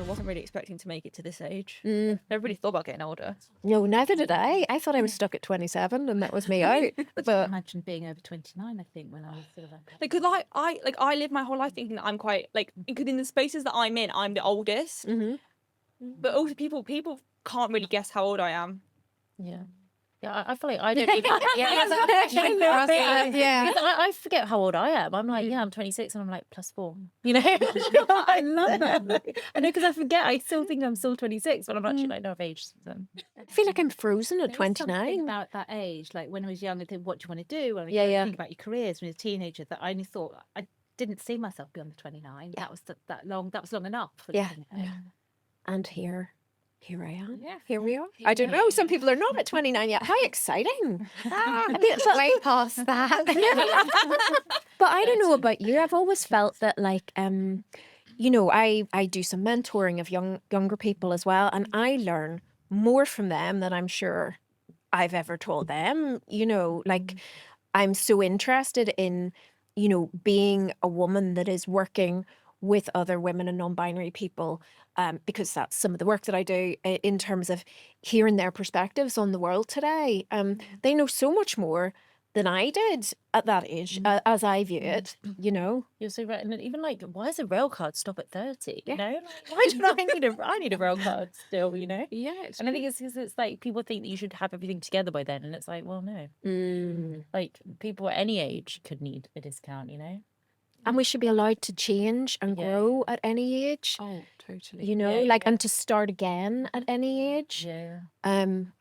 wasn't really expecting to make it to this age. Mm. Never really thought about getting older. No, neither did I. I thought I was stuck at 27 and that was me out. But Imagine being over 29, I think, when I was sort of like... Because I live my whole life thinking that I'm quite, like, because in the spaces that I'm in, I'm the oldest. But also people can't really guess how old I am. Yeah. Yeah, I feel like I don't even... yeah. I forget how old I am. I'm like, I'm 26 and I'm like, +4. You know? I love that. I know, because I forget. I still think I'm still 26, but I'm actually like, no, I've aged since then. I feel like I'm frozen at There is something 29. about that age, like when I was young, I think, what do you want to do? When Yeah. think about your careers when you're a teenager, that I only thought I didn't see myself beyond the 29. That was that long. That was long enough. Yeah. And here I am. Yeah. Here we are. I don't know. Some people are not at 29 yet. How exciting. A bit way past that. But I don't know about you. I've always felt that, like, you know, I do some mentoring of younger people as well. And I learn more from them than I'm sure I've ever told them. You know, like, I'm so interested in, you know, being a woman that is working with other women and non-binary people, because that's some of the work that I do in terms of hearing their perspectives on the world today. They know so much more than I did at that age, as I view it, you know. You're so right. And even like, why does a rail card stop at 30? Yeah. You know, like, why do I need a rail card still? You know. Yeah. It's And I think it's because it's like people think that you should have everything together by then, and it's like, well, no. Like people at any age could need a discount, you know. And we should be allowed to change and grow at any age. Oh, totally. You know, and to start again at any age. Yeah.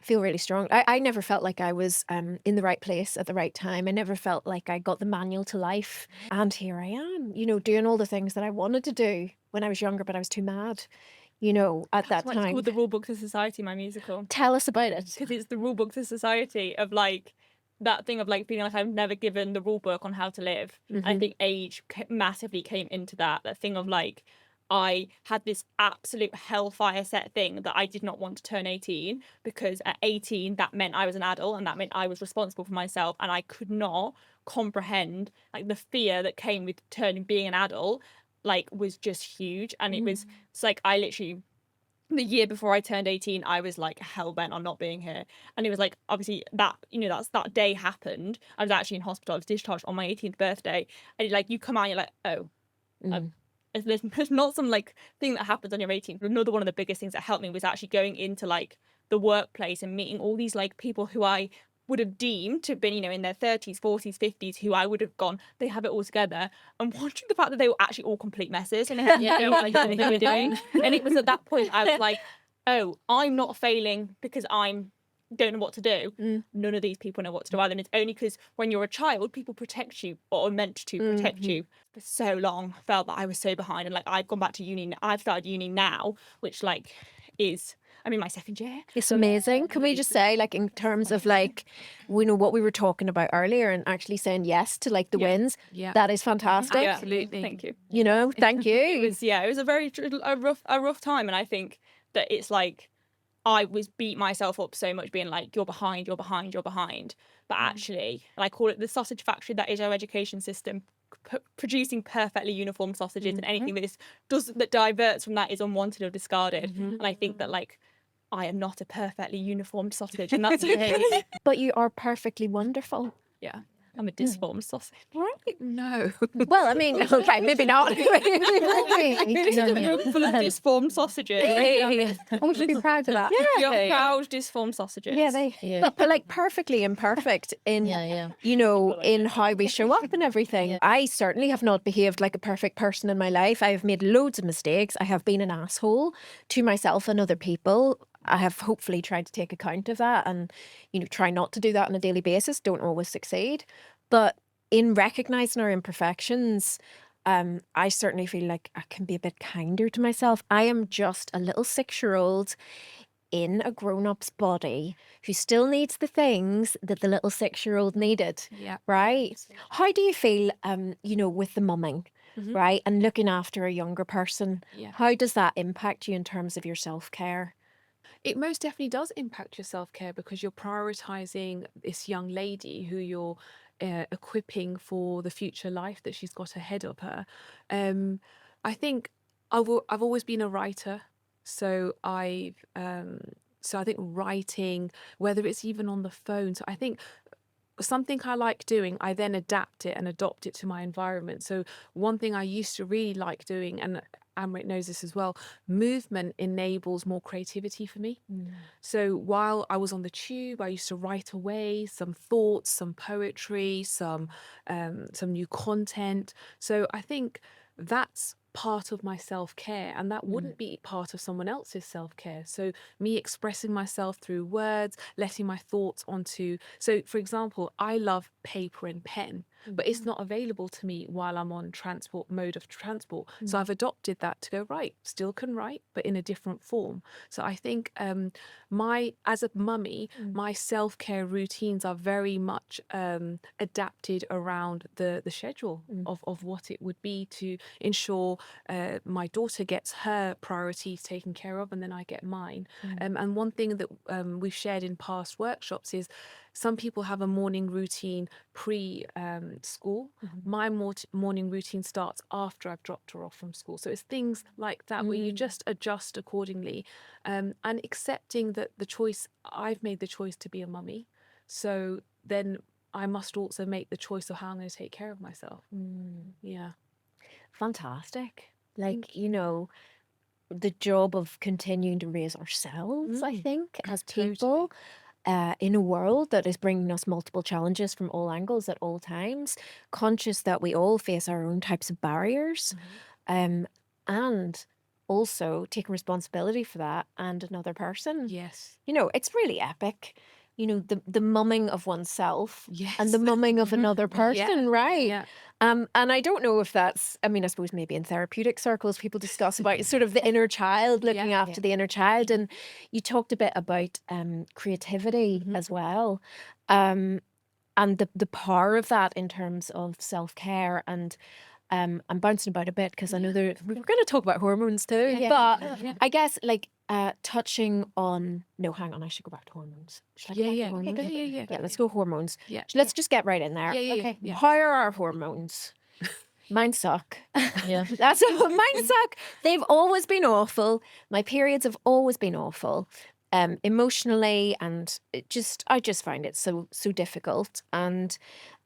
Feel really strong. I never felt like I was in the right place at the right time. I never felt like I got the manual to life. And here I am, you know, doing all the things that I wanted to do when I was younger, but I was too mad, you know, at that It's time. called The Rule Book to Society, my musical. Tell us about it. Because it's the rule book to society of, like, that thing of, like, feeling like I've never given the rule book on how to live. And I think age massively came into that thing of, like, I had this absolute hellfire set thing that I did not want to turn 18, because at 18 that meant I was an adult and that meant I was responsible for myself, and I could not comprehend, like, the fear that came with being an adult, like, was just huge. And it's like I literally, the year before I turned 18, I was like hell-bent on not being here. And it was like, obviously that, you know, that day happened. I was actually in hospital. I was discharged on my 18th birthday. And like, you come out, you're like, oh, there's not some like thing that happens on your 18th. Another one of the biggest things that helped me was actually going into like the workplace and meeting all these like people who I would have deemed to have been, you know, in their 30s, 40s, 50s, who I would have gone, they have it all together, and watching the fact that they were actually all complete messes and they had no idea what they were doing. And it was at that point I was like, oh, I'm not failing because I'm don't know what to do. None of these people know what to do either. And it's only because when you're a child, people protect you or are meant to protect you. For so long, I felt that I was so behind. And like, I've gone back to uni. I've started uni now, which like I'm in my second year. It's amazing. Can we just say, like, in terms of like, we know what we were talking about earlier and actually saying yes to like the wins. Yeah. That is fantastic. Absolutely. Thank you. You know, thank you. It was a very rough time. And I think that it's like, I was beat myself up so much being like, you're behind. But actually, and I call it the sausage factory that is our education system, producing perfectly uniform sausages, and anything that diverts from that is unwanted or discarded. And I think that like, I am not a perfectly uniformed sausage, and that's okay. But you are perfectly wonderful. Yeah. I'm a disformed sausage. Right. No. Well, I mean, okay, maybe not. Full of disformed sausages. I want you to be proud of that. You're proud disformed sausages. Yeah, but like perfectly imperfect in, you know, in how we show up and everything. I certainly have not behaved like a perfect person in my life. I have made loads of mistakes. I have been an asshole to myself and other people. I have hopefully tried to take account of that and, you know, try not to do that on a daily basis. Don't always succeed. But in recognising our imperfections, I certainly feel like I can be a bit kinder to myself. I am just a little 6-year-old in a grown-up's body who still needs the things that the little 6-year-old needed. Yeah. Right? How do you feel, you know, with the mumming, right? And looking after a younger person. Yeah. How does that impact you in terms of your self-care? It most definitely does impact your self-care because you're prioritising this young lady who you're equipping for the future life that she's got ahead of her. I think I've always been a writer. So so I think writing, whether it's even on the phone. So I think something I like doing, I then adapt it and adopt it to my environment. So one thing I used to really like doing, and Amrit knows this as well, movement enables more creativity for me. So while I was on the tube, I used to write away some thoughts, some poetry, some new content. So I think that's part of my self-care, and that wouldn't be part of someone else's self-care. So me expressing myself through words, letting my thoughts onto, so for example, I love paper and pen, but it's not available to me while I'm on mode of transport. So I've adopted that to go, right, still can write, but in a different form. So I think as a mummy, my self-care routines are very much adapted around the schedule of what it would be to ensure my daughter gets her priorities taken care of, and then I get mine. And one thing that we've shared in past workshops is some people have a morning routine pre-school. My morning routine starts after I've dropped her off from school. So it's things like that where you just adjust accordingly, and accepting that I've made the choice to be a mummy. So then I must also make the choice of how I'm going to take care of myself. Yeah. Fantastic. Like, you know, the job of continuing to raise ourselves, I think, as people in a world that is bringing us multiple challenges from all angles at all times, conscious that we all face our own types of barriers, and also taking responsibility for that and another person. Yes. You know, it's really epic. You know, the mumming of oneself Yes. and the mumming of another person, right? Yeah. And I don't know if that's, I mean, I suppose maybe in therapeutic circles, people discuss about sort of the inner child, looking after the inner child. And you talked a bit about creativity as well. And the power of that in terms of self-care. And I'm bouncing about a bit because I know we're going to talk about hormones too. But I guess like touching on, no, hang on, I should go back to hormones. Should I go back to hormones? Yeah, let's go hormones. Yeah. Let's just get right in there. Okay. Yeah. How are our hormones? Mine suck. Yeah. That's mine suck. They've always been awful. My periods have always been awful. Emotionally, and I just find it so difficult, and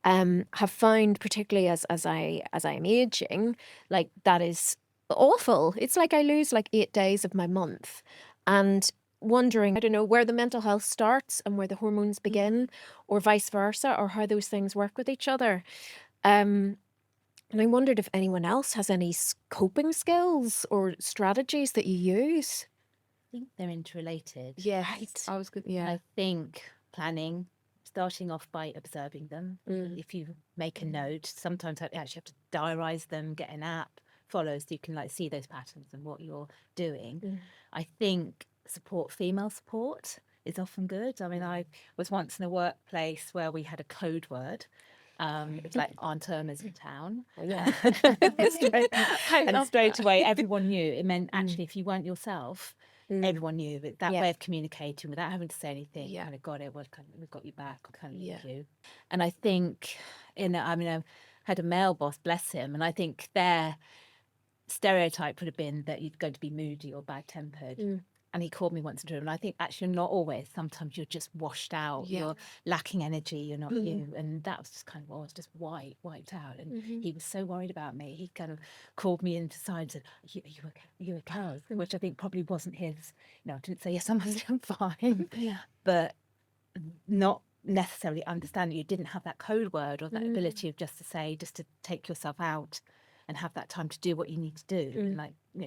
have found, particularly as I am aging, like that is awful. It's like I lose like 8 days of my month, and wondering, I don't know, where the mental health starts and where the hormones begin, or vice versa, or how those things work with each other. And I wondered if anyone else has any coping skills or strategies that you use. I think they're interrelated. Yes. Right. I was good. Yeah. I think planning, starting off by observing them. If you make a note, sometimes I actually have to diarise them, get an app, follow, so you can like see those patterns and what you're doing. I think female support is often good. I mean, I was once in a workplace where we had a code word. It was like Aunt Irma's in town. And straight away everyone knew. It meant actually if you weren't yourself, everyone knew. But that way of communicating without having to say anything, kind of got it, we've got you back, we kind of need you. And I think, I had a male boss, bless him, and I think their stereotype would have been that you're going to be moody or bad-tempered. And he called me once into him, and I think actually not always. Sometimes you're just washed out, you're lacking energy, you're not you. And that was just kind of, I was just wiped out. And he was so worried about me. He kind of called me into the side and said, are you okay? Which I think probably wasn't his, I didn't say, yes, I'm fine. But not necessarily understanding you didn't have that code word or that ability of just to take yourself out and have that time to do what you need to do. And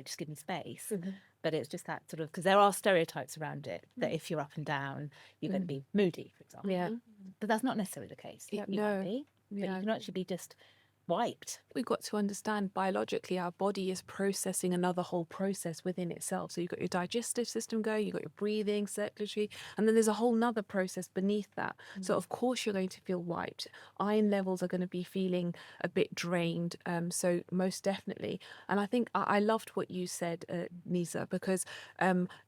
just give me space. But it's just that sort of, because there are stereotypes around it that if you're up and down, you're going to be moody, for example. But that's not necessarily the case. You can be, but you can actually be just wiped. We've got to understand biologically our body is processing another whole process within itself. So you've got your digestive system going, you've got your breathing, circulatory, and then there's a whole nother process beneath that. So of course you're going to feel wiped. Iron levels are going to be feeling a bit drained. So most definitely. And I think I loved what you said, Nisa, because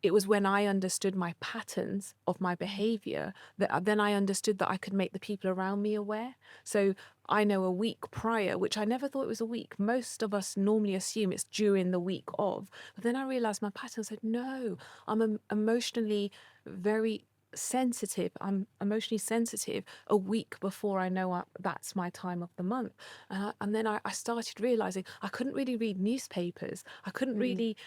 it was when I understood my patterns of my behavior that then I understood that I could make the people around me aware. So I know a week prior, which I never thought it was a week. Most of us normally assume it's during the week of. But then I realised my pattern said, no, I'm emotionally very sensitive. I'm emotionally sensitive a week before I know that's my time of the month. And then I started realising I couldn't really read newspapers. I couldn't really,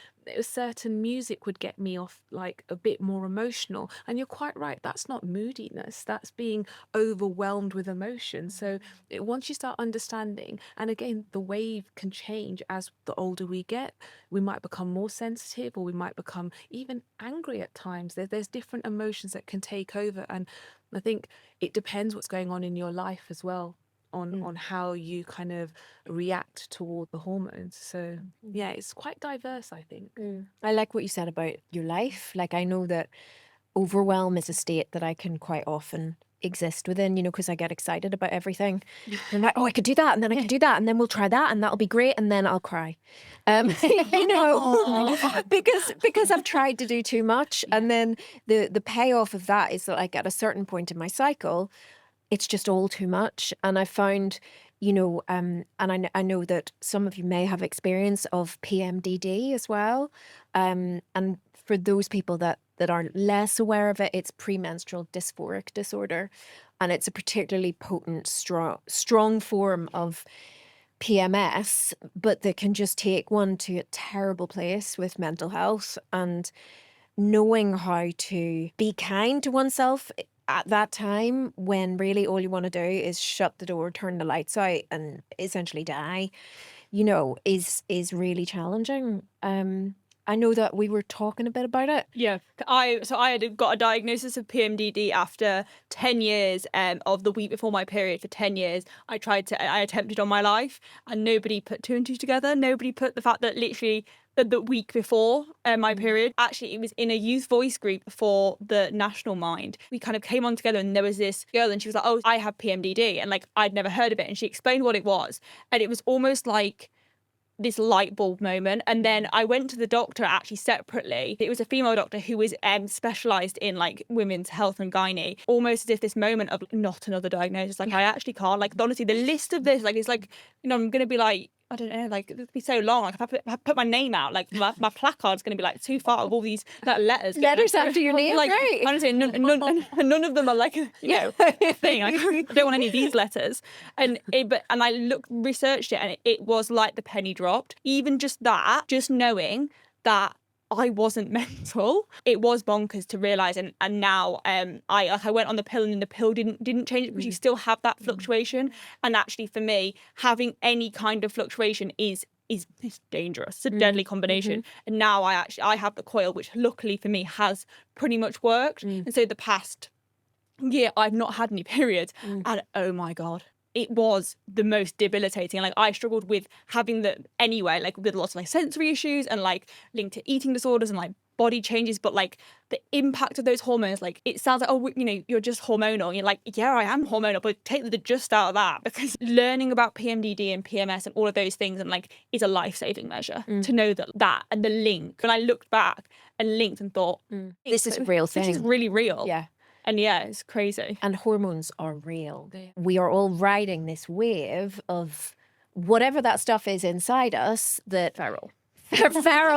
certain music would get me off like a bit more emotional. And you're quite right, that's not moodiness, that's being overwhelmed with emotion. So once you start understanding, and again, the wave can change as the older we get. We might become more sensitive, or we might become even angry at times. There's different emotions that can take over, and I think it depends what's going on in your life as well, on how you kind of react toward the hormones. So yeah, it's quite diverse, I think. I like what you said about your life. Like, I know that overwhelm is a state that I can quite often exist within, you know, because I get excited about everything. And I'm like, oh, I could do that, and then I could do that, and then we'll try that, and that'll be great, and then I'll cry. You know, because I've tried to do too much. And then the payoff of that is that, like, at a certain point in my cycle, it's just all too much. And I found, you know, and I know that some of you may have experience of PMDD as well. And for those people that are less aware of it, it's premenstrual dysphoric disorder. And it's a particularly potent, strong form of PMS, but that can just take one to a terrible place with mental health. And knowing how to be kind to oneself at that time, when really all you want to do is shut the door, turn the lights out, and essentially die, you know, is really challenging. I know that we were talking a bit about it. Yeah, I had got a diagnosis of PMDD after 10 years of the week before my period. For 10 years, I attempted on my life, and nobody put two and two together. Nobody put the fact that literally the week before my period, actually it was in a youth voice group for the National Mind. We kind of came on together, and there was this girl, and she was like, oh, I have PMDD, and like I'd never heard of it, and she explained what it was, and it was almost like this light bulb moment. And then I went to the doctor actually separately. It was a female doctor who was specialised in like women's health and gynae, almost as if this moment of not another diagnosis, like I actually can't, like honestly the list of this, like it's like, you know, I'm going to be like, I don't know, like it'd be so long. Like if I put my name out, like my placard's going to be like too far with all these letters. Letters after your name, like, right? Honestly, none of them are like, you know, thing. Like, I don't want any of these letters. And I researched it, and it was like the penny dropped. Even just that, just knowing that I wasn't mental, it was bonkers to realise. And now I went on the pill, and the pill didn't change it, because you still have that fluctuation. And actually for me, having any kind of fluctuation is dangerous. It's a deadly combination. And now I have the coil, which luckily for me has pretty much worked. And so the past year I've not had any periods, and oh my God, it was the most debilitating. Like I struggled with having that anyway, like with lots of like sensory issues and like linked to eating disorders and like body changes. But like the impact of those hormones, like it sounds like, oh, you know, you're just hormonal. And you're like, yeah, I am hormonal, but take the just out of that, because learning about PMDD and PMS and all of those things and like is a life-saving measure to know that and the link. And I looked back and linked and thought, this is a real thing. This is really real. Yeah. And yeah, it's crazy. And hormones are real. We are all riding this wave of whatever that stuff is inside us that... Feral,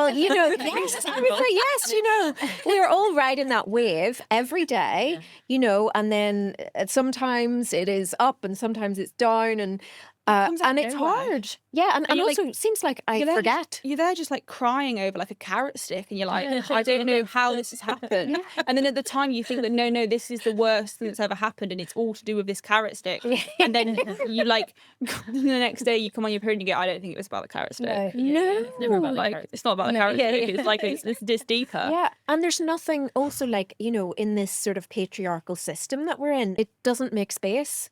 you know, yes, I would say yes, you know. We're all riding that wave every day, you know, and then sometimes it is up and sometimes it's down, and it's hard. Yeah, and also it seems like I forget. You're there just like crying over like a carrot stick, and you're like, I don't know how this has happened. And then at the time you think that no, this is the worst thing that's ever happened, and it's all to do with this carrot stick. And then you like the next day you come on your period and you go, I don't think it was about the carrot stick. No. It's never about like it's not about the carrot stick. It's like it's this deeper. Yeah, and there's nothing also like, you know, in this sort of patriarchal system that we're in, it doesn't make space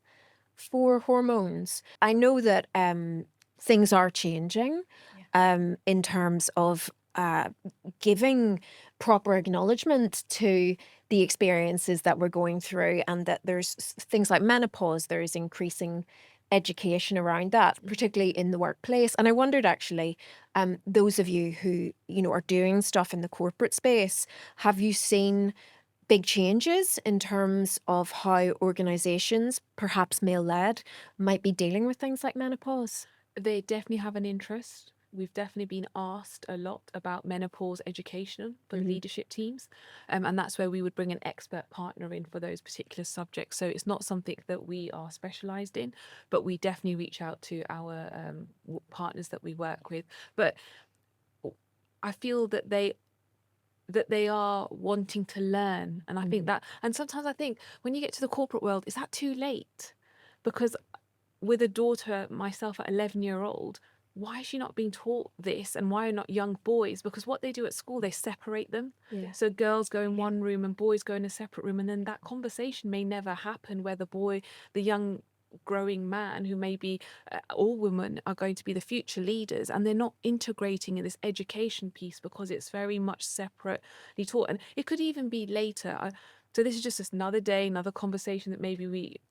for hormones. I know that things are changing in terms of giving proper acknowledgement to the experiences that we're going through, and that there's things like menopause, there's increasing education around that, particularly in the workplace. And I wondered actually, those of you who, you know, are doing stuff in the corporate space, have you seen big changes in terms of how organisations, perhaps male-led, might be dealing with things like menopause? They definitely have an interest. We've definitely been asked a lot about menopause education for the leadership teams. And that's where we would bring an expert partner in for those particular subjects. So it's not something that we are specialised in, but we definitely reach out to our partners that we work with. But I feel that they are wanting to learn. And I think that, and sometimes I think when you get to the corporate world, is that too late? Because with a daughter, myself at 11-year-old, why is she not being taught this? And why are not young boys? Because what they do at school, they separate them. Yeah. So girls go in one room and boys go in a separate room. And then that conversation may never happen where the young growing man who maybe all women are going to be the future leaders, and they're not integrating in this education piece because it's very much separately taught. And it could even be later. So this is just another day, another conversation that maybe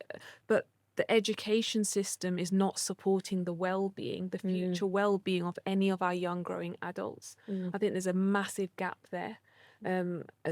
but the education system is not supporting the well-being, the future well-being of any of our young growing adults. I think there's a massive gap there.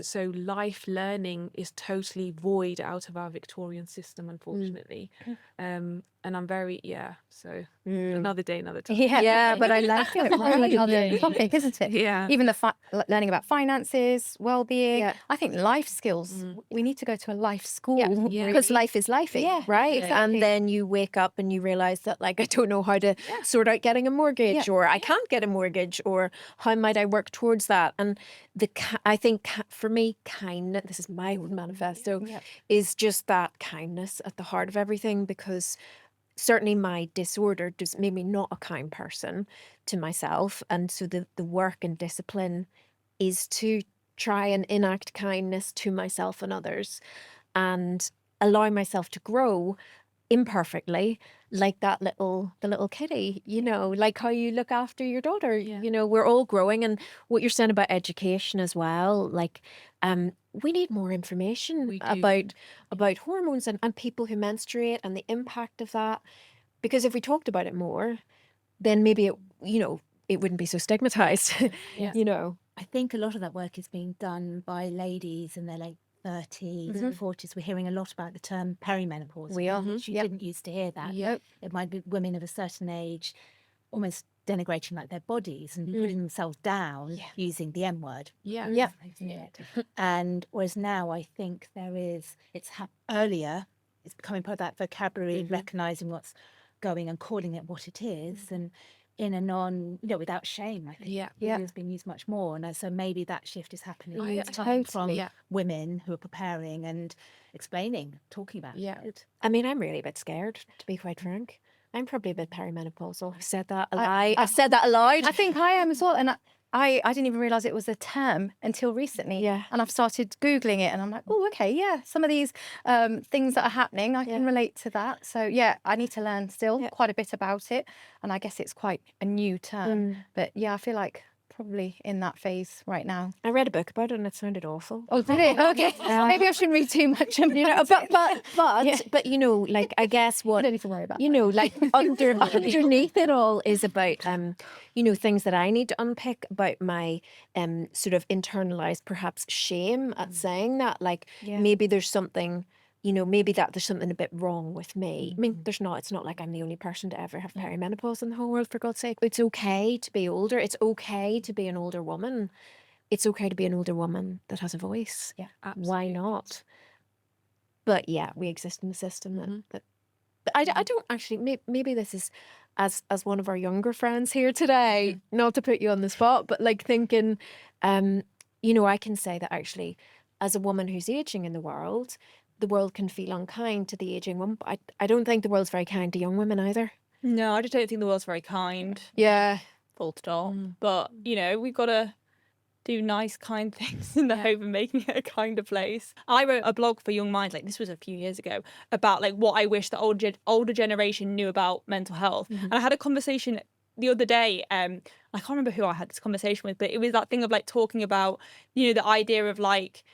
So life learning is totally void out of our Victorian system, unfortunately. And I'm very, so another day, another time. Yeah, but I like it. Right? Like other topic, isn't it? Yeah. Even the learning about finances, well-being. Yeah. I think life skills. We need to go to a life school. Yeah. Because life is lifey, Yeah, right? exactly. And then you wake up and you realise that, like, I don't know how to sort out getting a mortgage, or I can't get a mortgage, or how might I work towards that? And I think for me, kindness, this is my own manifesto, is just that kindness at the heart of everything, because certainly my disorder just made me not a kind person to myself. And so the work and discipline is to try and enact kindness to myself and others, and allow myself to grow imperfectly, like the little kitty, like how you look after your daughter. We're all growing. And what you're saying about education as well, like we need more information about hormones and people who menstruate and the impact of that, because if we talked about it more, then maybe it wouldn't be so stigmatized. I think a lot of that work is being done by ladies in their late 30s and 40s. We're hearing a lot about the term perimenopause. We are. Which you didn't used to hear that. It might be women of a certain age almost denigrating like their bodies and putting themselves down using the M word. And whereas now I think it's earlier, it's becoming part of that vocabulary, recognizing what's going and calling it what it is, and in a without shame, I think. It has been used much more. And so maybe that shift is happening from women who are preparing and explaining, talking about it. I mean, I'm really a bit scared, to be quite frank. I'm probably a bit perimenopausal. I've said that I've said that aloud. I think I am as well. And I didn't even realise it was a term until recently. Yeah. And I've started Googling it and I'm like, oh, okay, yeah. Some of these things that are happening, I can relate to that. So, yeah, I need to learn still quite a bit about it. And I guess it's quite a new term. But, yeah, I feel like probably in that phase right now. I read a book about it and it sounded awful. Oh, did it? Okay. Maybe I shouldn't read too much. But like, I guess what, I don't need to worry about like underneath it all is about, things that I need to unpick about my sort of internalized perhaps shame at saying that, like, maybe there's something, maybe that there's something a bit wrong with me. I mean, there's not. It's not like I'm the only person to ever have perimenopause in the whole world, for God's sake. It's okay to be older. It's okay to be an older woman. It's okay to be an older woman that has a voice. Yeah, absolutely. Why not? But yeah, we exist in the system that I don't actually, maybe this is, as one of our younger friends here today, not to put you on the spot, but like thinking, I can say that actually, as a woman who's aging in the world can feel unkind to the aging woman, but I don't think the world's very kind to young women either. No, I just don't think the world's very kind. Yeah. Full stop. But, we've got to do nice, kind things in the hope of making it a kinder place. I wrote a blog for Young Minds, like this was a few years ago, about like what I wish the older generation knew about mental health. And I had a conversation the other day, I can't remember who I had this conversation with, but it was that thing of like talking about, the idea of like,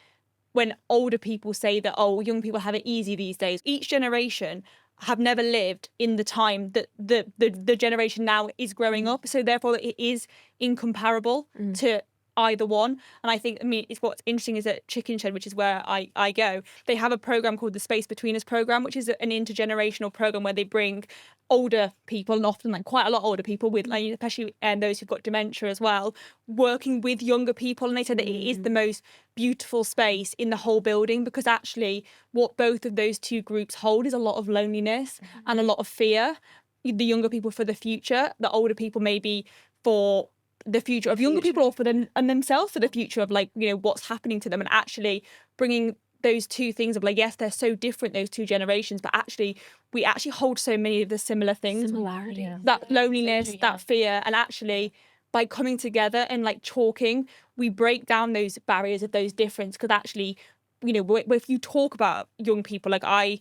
when older people say that, young people have it easy these days, each generation have never lived in the time that the generation now is growing up. So therefore it is incomparable to either one. And I think, I mean, it's what's interesting is at Chicken Shed, which is where I go, they have a program called the Space Between Us program, which is an intergenerational program where they bring older people, and often like quite a lot older people with, like, especially those who've got dementia as well, working with younger people. And they said that it is the most beautiful space in the whole building, because actually what both of those two groups hold is a lot of loneliness and a lot of fear. The younger people for the future, the older people maybe for the future of younger people, or for them and themselves for the future of, like, you know, what's happening to them. And actually bringing those two things of, like, yes, they're so different, those two generations, but actually we actually hold so many of the similar things, that loneliness, that fear. And actually by coming together and like talking, we break down those barriers of those differences. Because actually, you know, if you talk about young people, like I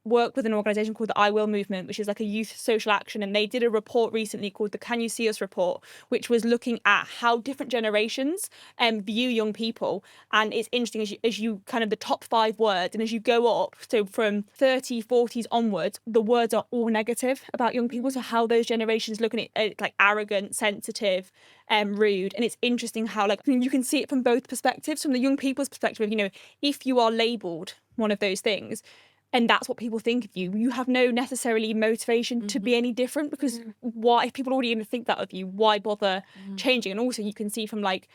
work with an organisation called the I Will movement, which is like a youth social action, and they did a report recently called the Can You See Us report, which was looking at how different generations view young people. And it's interesting as you kind of the top 5 words, and as you go up, so from 30s, 40s onwards, the words are all negative about young people. So how those generations look at it, like arrogant, sensitive, rude. And it's interesting how, like, you can see it from both perspectives. From the young people's perspective, you know, if you are labelled one of those things, and that's what people think of you, you have no necessarily motivation to be any different, because why, if people already going to think that of you, why bother changing? And also you can see from like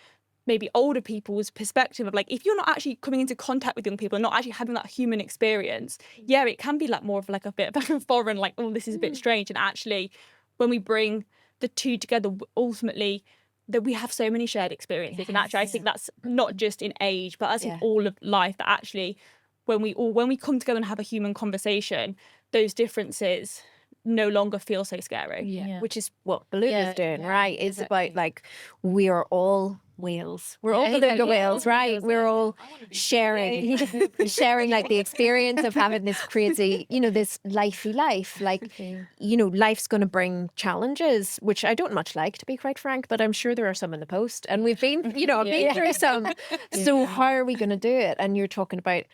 maybe older people's perspective of, like, if you're not actually coming into contact with young people and not actually having that human experience, yeah, it can be like more of like a bit of a foreign, like, oh, this is a bit strange. And actually when we bring the two together, ultimately that we have so many shared experiences. And actually I think that's not just in age, but as in all of life, that actually when we come together and have a human conversation, those differences no longer feel so scary. Which is what Beluga's doing, right? It's about, like, we are all whales. We're all Beluga whales, right? We're all sharing like the experience of having this crazy, you know, this lifey life. Like, you know, life's going to bring challenges, which I don't much like, to be quite frank, but I'm sure there are some in the post. And we've been, you know, I've been through some. So how are we going to do it? And you're talking about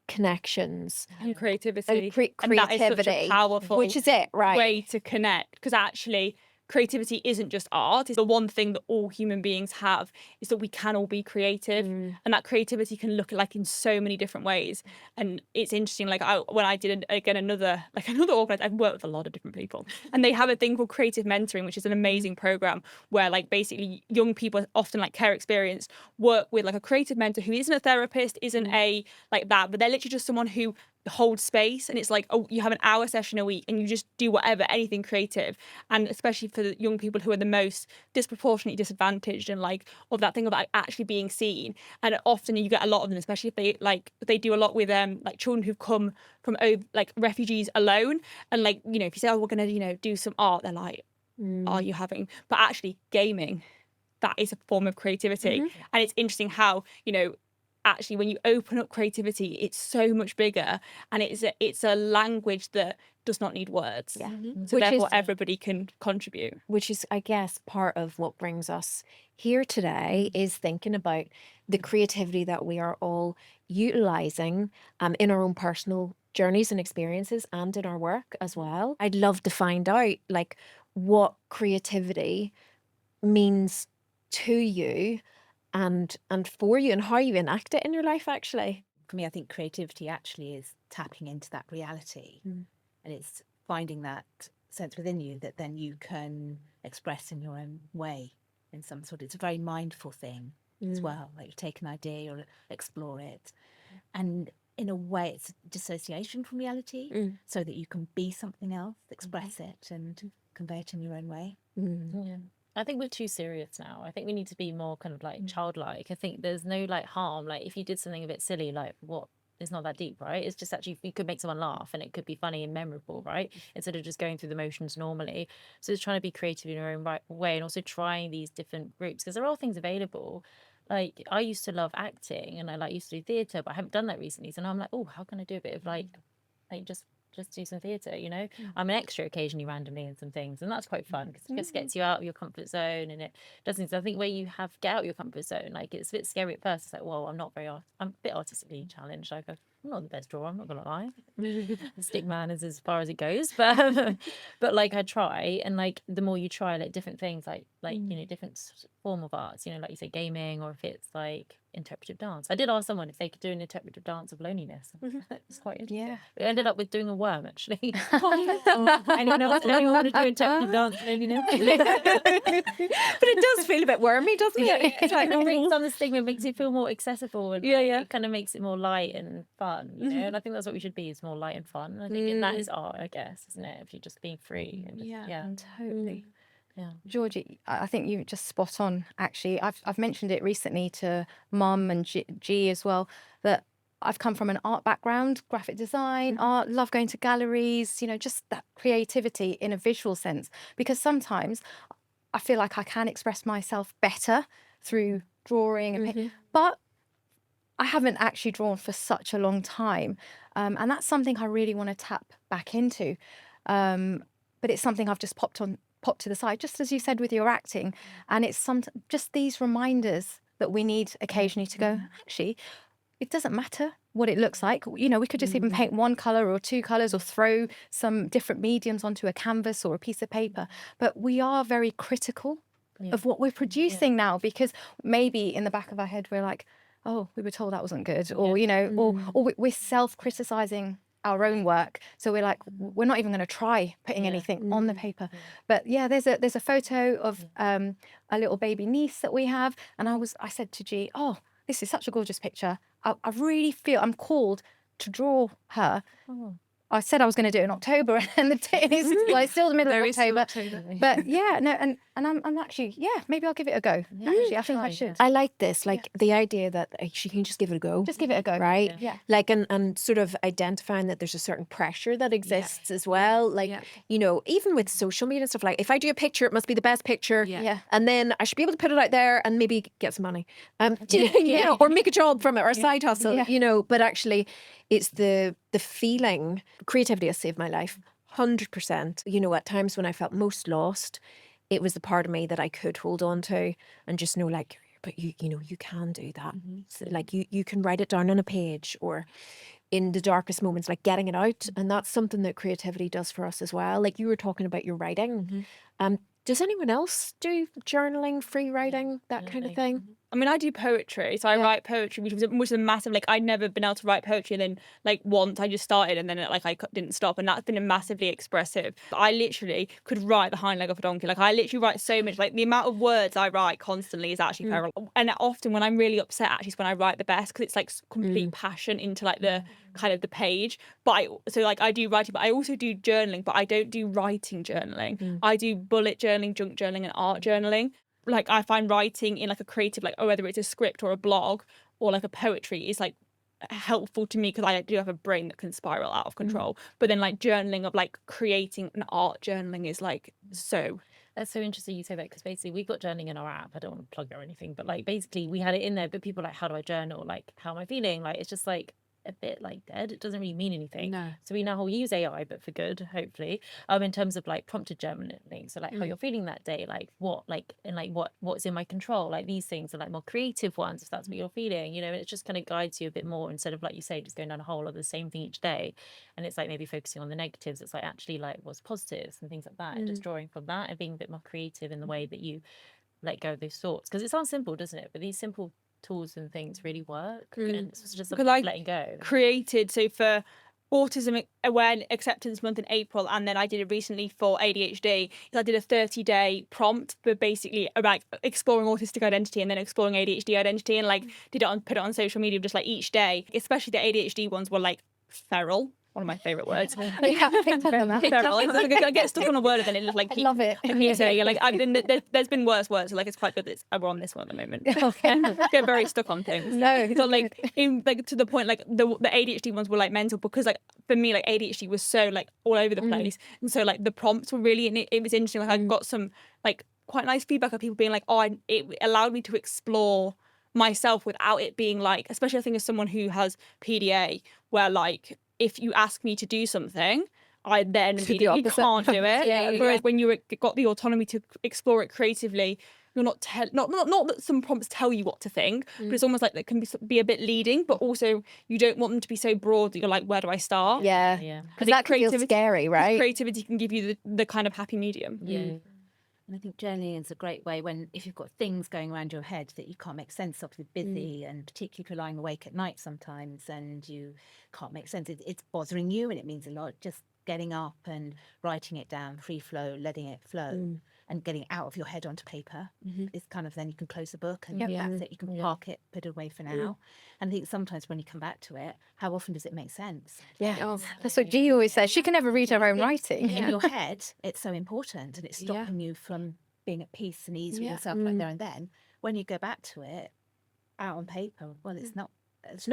connections and creativity, and that is such a powerful, which is it, right, way to connect. Because actually creativity isn't just art. It's the one thing that all human beings have, is that we can all be creative, and that creativity can look like in so many different ways. And it's interesting, like when I did another organisation, I've worked with a lot of different people, and they have a thing called creative mentoring, which is an amazing program where, like, basically young people, often like care experienced, work with like a creative mentor who isn't a therapist, isn't a like that, but they're literally just someone who holds space. And it's like, oh, you have an hour session a week and you just do whatever, anything creative. And especially for the young people who are the most disproportionately disadvantaged, and like of that thing about actually being seen. And often you get a lot of them, especially if they do a lot with like children who've come from like refugees alone. And like, you know, if you say, oh, we're gonna, you know, do some art, they're like, are you having? But actually gaming, that is a form of creativity. And it's interesting how, you know, actually when you open up creativity, it's so much bigger, and it's a language that does not need words. So therefore everybody can contribute, which is, I guess, part of what brings us here today, is thinking about the creativity that we are all utilizing in our own personal journeys and experiences, and in our work as well. I'd love to find out, like, what creativity means to you and for you, and how you enact it in your life. Actually, for me, I think creativity actually is tapping into that reality, and it's finding that sense within you that then you can express in your own way, in some sort. It's a very mindful thing as well. Like, you take an idea or explore it, and in a way it's dissociation from reality, so that you can be something else, express it and convey it in your own way. I think we're too serious now. I think we need to be more kind of like childlike. I think there's no like harm. Like, if you did something a bit silly, like, what? It's not that deep, right? It's just actually, you could make someone laugh and it could be funny and memorable, right? Instead of just going through the motions normally. So it's trying to be creative in your own right way, and also trying these different groups, because there are all things available. Like, I used to love acting, and I used to do theatre, but I haven't done that recently. So now I'm like, oh, how can I do a bit of like just do some theatre, you know? I'm an extra occasionally, randomly, in some things, and that's quite fun, because it just gets you out of your comfort zone, and it doesn't. So I think where you get out of your comfort zone, like, it's a bit scary at first. It's like, well, I'm a bit artistically challenged. Like, I'm not the best drawer, I'm not gonna lie. Stick man is as far as it goes, but like I try, and like the more you try like different things, like you know, different form of arts, you know, like you say gaming, or if it's like interpretive dance. I did ask someone if they could do an interpretive dance of loneliness. It's quite interesting. Yeah. We ended up with doing a worm actually. Anyone else want to do interpretive dance of loneliness? But it does feel a bit wormy, doesn't it? It's like it brings on the stigma, it makes it feel more accessible, and it kind of makes it more light and fun, you know. And I think that's what we should be, is more light and fun. And I think and that is art, I guess, isn't it? If you're just being free. And just, Totally. Yeah. Georgie, I think you just spot on. Actually, I've mentioned it recently to Mum and G as well, that I've come from an art background, graphic design, art, love going to galleries, you know, just that creativity in a visual sense. Because sometimes I feel like I can express myself better through drawing and but I haven't actually drawn for such a long time. And that's something I really want to tap back into. But it's something I've just popped to the side, just as you said with your acting. And it's just these reminders that we need occasionally to go, actually, it doesn't matter what it looks like. You know, we could just even paint one colour or two colours, or throw some different mediums onto a canvas or a piece of paper. But we are very critical of what we're producing now, because maybe in the back of our head, we're like, oh, we were told that wasn't good. Or, you know, or we're self-criticising our own work, so we're like, we're not even going to try putting anything on the paper. But yeah, there's a photo of a little baby niece that we have, and I said to G, oh, this is such a gorgeous picture. I really feel I'm called to draw her. I said I was going to do it in October, and it's like still the middle of October. But yeah, no, and I'm actually, maybe I'll give it a go. Actually, I think I should. I like this, like the idea that she can just give it a go. Just give it a go. Right? Yeah. Like, and sort of identifying that there's a certain pressure that exists as well. Like, you know, even with social media and stuff, like if I do a picture, it must be the best picture. And then I should be able to put it out there and maybe get some money. You know, or make a job from it, or a side hustle, you know. But actually, it's the feeling. Creativity has saved my life 100%. You know, at times when I felt most lost, it was the part of me that I could hold on to and just know, like, but you know, you can do that. So, like, you can write it down on a page, or in the darkest moments, like getting it out. And that's something that creativity does for us as well. Like you were talking about your writing. Does anyone else do journaling, free writing, that kind of thing? I mean, I do poetry, so I write poetry, which was a massive, like, I'd never been able to write poetry, and then, like, once I just started, and then, like, I didn't stop, and that's been a massively expressive. I literally could write the hind leg of a donkey. Like, I literally write so much, like, the amount of words I write constantly is actually feral. And often when I'm really upset, actually, is when I write the best, because it's, like, complete passion into, like, the kind of the page. But I do writing, but I also do journaling, but I don't do writing journaling. I do bullet journaling, junk journaling, and art journaling. Like, I find writing in, like, a creative, like, whether it's a script or a blog or, like, a poetry is, like, helpful to me, because I do have a brain that can spiral out of control. But then, like, journaling of, like, creating an art journaling is, like, so... That's so interesting you say that, because basically we've got journaling in our app. I don't want to plug it or anything, but, like, basically we had it in there, but people are like, how do I journal? Like, how am I feeling? Like, it's just, like, a bit like dead. It doesn't really mean anything. No. So we now use AI, but for good, hopefully. In terms of like prompted journaling. So like how you're feeling that day, like what, like, and like what's in my control. Like these things are like more creative ones, if that's what you're feeling, you know, and it just kind of guides you a bit more, instead of, like you say, just going down a hole of the same thing each day. And it's like maybe focusing on the negatives. It's like actually like what's positives and things like that. And just drawing from that and being a bit more creative in the way that you let go of those thoughts. Because it sounds simple, doesn't it? But these simple tools and things really work, and it's just like letting go. Created, so for Autism Awareness Acceptance Month in April, and then I did it recently for ADHD. I did a 30-day prompt for basically about exploring autistic identity and then exploring ADHD identity, and like put it on social media, just like each day. Especially the ADHD ones were like feral. One of my favourite words. Feral. I get stuck on a word and then it just like keeps... I love it. There's been worse words, so like it's quite good that we're on this one at the moment. Get very stuck on things. No. So like to the point, like the ADHD ones were like mental, because like for me, like ADHD was so like all over the place, and so like the prompts were really, and it was interesting. Like I got some like quite nice feedback of people being like, it allowed me to explore myself without it being like, especially I think as someone who has PDA, where like, if you ask me to do something, I then the immediately opposite. can't do it. Yeah, Whereas when you got the autonomy to explore it creatively, you're not not that some prompts tell you what to think, but it's almost like they can be a bit leading, but also you don't want them to be so broad that you're like, where do I start? Yeah. Yeah. Because that can feel scary, right? Creativity can give you the kind of happy medium. Yeah. And I think journaling is a great way if you've got things going around your head that you can't make sense of, you're busy, and particularly if you're lying awake at night sometimes and you can't make sense, it's bothering you and it means a lot. Just getting up and writing it down, free flow, letting it flow, and getting it out of your head onto paper is kind of, then you can close the book and that's it. You can park it, put it away for now. And I think sometimes when you come back to it, how often does it make sense? Yeah. That's what G always says. She can never read her own writing. In your head, it's so important, and it's stopping you from being at peace and ease with yourself right there and then. When you go back to it out on paper, well, it's not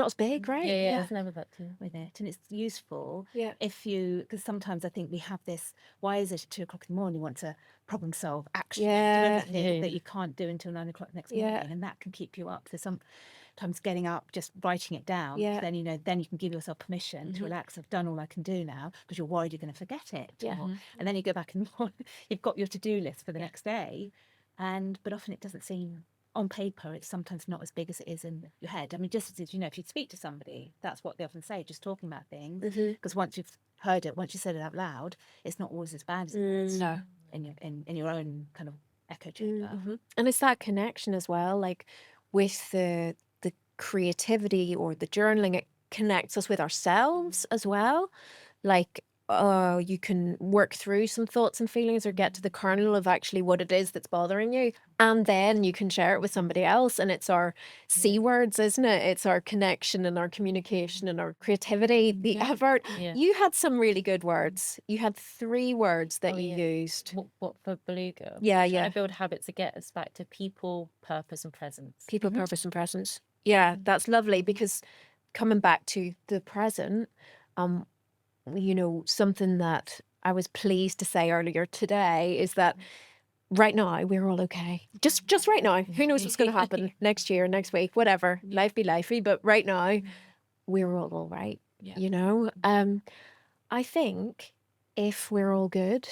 as big, right? Yeah, it's never that too. with it, and it's useful Yeah. because sometimes I think we have this, why is it at 2 o'clock in the morning you want to problem solve, action, Yeah. do anything that you can't do until 9 o'clock next morning, and that can keep you up. So sometimes getting up, just writing it down, then then you can give yourself permission to relax. I've done all I can do now, because you're worried you're going to forget it. And then you go back and you've got your to-do list for the next day, but often it doesn't seem, on paper, it's sometimes not as big as it is in your head. I mean, just as if you speak to somebody, that's what they often say, just talking about things. Because once you've heard it, once you said it out loud, it's not always as bad as it was in your own kind of echo chamber. And it's that connection as well, like with the creativity or the journaling, it connects us with ourselves as well. Like, you can work through some thoughts and feelings or get to the kernel of actually what it is that's bothering you. And then you can share it with somebody else. And it's our C words, isn't it? It's our connection and our communication and our creativity, the effort. Yeah. You had some really good words. You had 3 words that you used. What for Beluga? Yeah, Trying yeah. to build habits to get us back to people, purpose, and presence. People, purpose, and presence. Yeah, that's lovely, because coming back to the present, something that I was pleased to say earlier today is that right now we're all okay. Just right now. Who knows what's going to happen next year, next week, whatever. Life be lifey, but right now we're all right. I think if we're all good,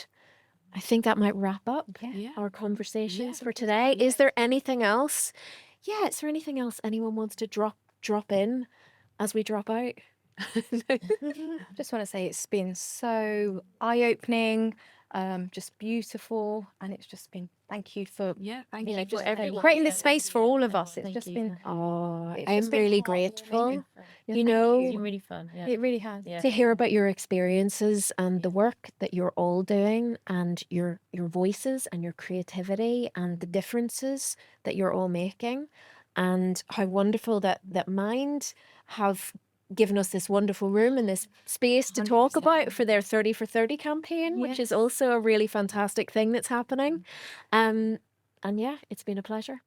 I think that might wrap up our conversations for today. Is there anything else? Yeah, is there anything else anyone wants to drop in as we drop out? Just want to say it's been so eye-opening, just beautiful, and it's just been, thank you for thank you just for everyone. creating this space for all of us. It's Thank just you. been it's I'm just been really heartwarming. grateful, Yeah, you thank know, It's been really fun. Yeah. It really has. Yeah. to hear about your experiences and the work that you're all doing, and your voices and your creativity and the differences that you're all making, and how wonderful that Mind have given us this wonderful room and this space to talk about for their 30 for 30 campaign, which is also a really fantastic thing that's happening. And yeah, it's been a pleasure.